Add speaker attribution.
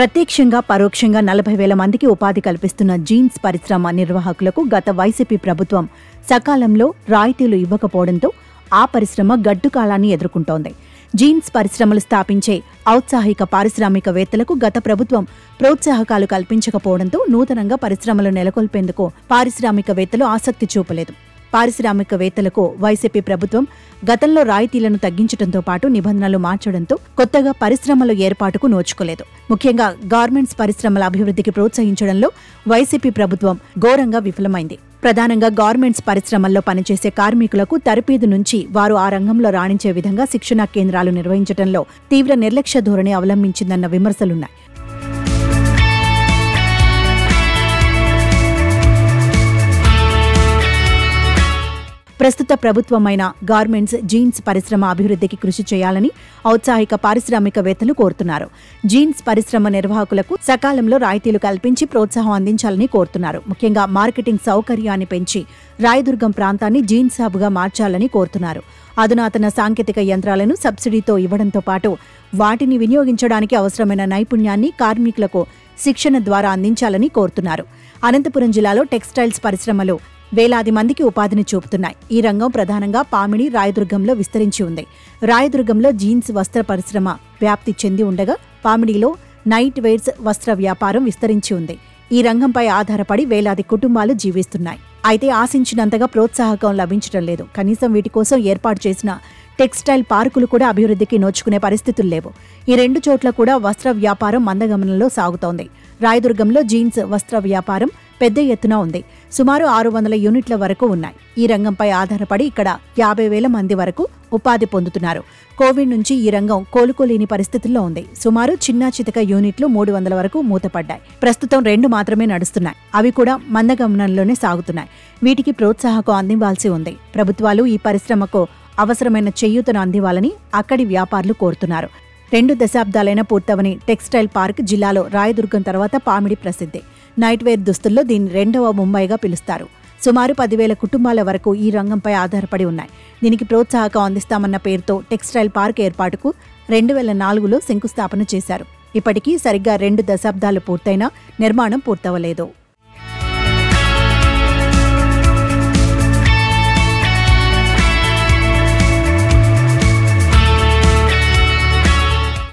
Speaker 1: ప్రత్యక్షంగా పరోక్షంగా 40,000 మందికి ఉపాధి కల్పిస్తున్న జీన్స్ పరిశ్రమ నిర్వాహకులకు గత వైసీపీ ప్రభుత్వం సకాలంలో రాయితీలు ఇవ్వకపోవడంతో ఆ పరిశ్రమ గడ్డుకాలాన్ని ఎదుర్కొంటోంది. జీన్స్ పరిశ్రమలు స్థాపించే ఔత్సాహిక పారిశ్రామికవేత్తలకు గత ప్రభుత్వం ప్రోత్సాహకాలు కల్పించకపోవడంతో నూతనంగా పరిశ్రమలు నెలకొల్పేందుకు పారిశ్రామికవేత్తలు ఆసక్తి చూపలేదు. పారిశ్రామికవేత్తలకు వైసీపీ ప్రభుత్వం గతంలో రాయితీలను తగ్గించడంతో పాటు నిబంధనలు మార్చడంతో కొత్తగా పరిశ్రమల ఏర్పాటుకు నోచుకోలేదు. ముఖ్యంగా గార్మెంట్స్ పరిశ్రమల అభివృద్ధికి ప్రోత్సహించడంలో వైసీపీ ప్రభుత్వం ఘోరంగా విఫలమైంది. ప్రధానంగా గార్మెంట్స్ పరిశ్రమల్లో పనిచేసే కార్మికులకు తరపీదు నుంచి వారు ఆ రంగంలో రాణించే విధంగా శిక్షణా కేంద్రాలు నిర్వహించడంలో తీవ్ర నిర్లక్ష్య ధోరణి అవలంబించిందన్న విమర్శలున్నాయి. ప్రస్తుత ప్రభుత్వమైన గార్మెంట్స్, జీన్స్ పరిశ్రమ అభివృద్ధికి కృషి చేయాలని ఔత్సాహిక పారిశ్రామికవేత్తలు కోరుతున్నారు. జీన్స్ పరిశ్రమ నిర్వాహకులకు సకాలంలో రాయితీలు కల్పించి ప్రోత్సాహం అందించాలని కోరుతున్నారు. ముఖ్యంగా మార్కెటింగ్ సౌకర్యాన్ని పెంచి రాయదుర్గం ప్రాంతాన్ని జీన్స్ హబ్గా మార్చాలని కోరుతున్నారు. అధునాతన సాంకేతిక యంత్రాలను సబ్సిడీతో ఇవ్వడంతో పాటు వాటిని వినియోగించడానికి అవసరమైన నైపుణ్యాన్ని కార్మికులకు శిక్షణ ద్వారా అందించాలని కోరుతున్నారు. అనంతపురం జిల్లాలో టెక్స్టైల్స్ పరిశ్రమలు వేలాది మందికి ఉపాధిని చూపుతున్నాయి. ఈ రంగం ప్రధానంగా పామిడి, రాయదుర్గంలో విస్తరించి ఉంది. రాయదుర్గంలో జీన్స్ వస్త్ర పరిశ్రమ వ్యాప్తి చెంది ఉండగా పామిడిలో నైట్ వేర్స్ వస్త్ర వ్యాపారం విస్తరించి ఉంది. ఈ రంగంపై ఆధారపడి వేలాది కుటుంబాలు జీవిస్తున్నాయి. అయితే ఆశించినంతగా ప్రోత్సాహకం లభించడం లేదు. కనీసం వీటి కోసం ఏర్పాటు చేసిన టెక్స్టైల్ పార్కులు కూడా అభివృద్ధికి నోచుకునే పరిస్థితులు లేవు. ఈ రెండు చోట్ల కూడా వస్త్ర వ్యాపారం మందగమనంలో సాగుతోంది. రాయదుర్గంలో జీన్స్ వస్త్ర వ్యాపారం పెద్ద ఎత్తున ఉంది. సుమారు 600 యూనిట్ల వరకు ఉన్నాయి. ఈ రంగంపై ఆధారపడి ఇక్కడ 50,000 మంది వరకు ఉపాధి పొందుతున్నారు. కోవిడ్ నుంచి ఈ రంగం కోలుకోలేని పరిస్థితుల్లో ఉంది. సుమారు చిన్న చితక యూనిట్లు 300 వరకు మూతపడ్డాయి. ప్రస్తుతం 2 మాత్రమే నడుస్తున్నాయి. అవి కూడా మందగమనంలోనే సాగుతున్నాయి. వీటికి ప్రోత్సాహకం అందివ్వాల్సి ఉంది. ప్రభుత్వాలు ఈ పరిశ్రమకు అవసరమైన చేయూతను అందివ్వాలని అక్కడి వ్యాపారులు కోరుతున్నారు. 2 దశాబ్దాలైన పూర్తవని టెక్స్టైల్ పార్క్ జిల్లాలో రాయదుర్గం తర్వాత పామిడి ప్రసిద్ధి. నైట్ వేర్ దుస్తుల్లో దీన్ని 2వ ముంబైగా పిలుస్తారు. సుమారు 10,000 కుటుంబాల వరకు ఈ రంగంపై ఆధారపడి ఉన్నాయి. దీనికి ప్రోత్సాహకం అందిస్తామన్న పేరుతో టెక్స్టైల్ పార్క్ ఏర్పాటుకు 2004లో శంకుస్థాపన చేశారు. ఇప్పటికీ సరిగ్గా 2 దశాబ్దాలు పూర్తయినా నిర్మాణం పూర్తవలేదు.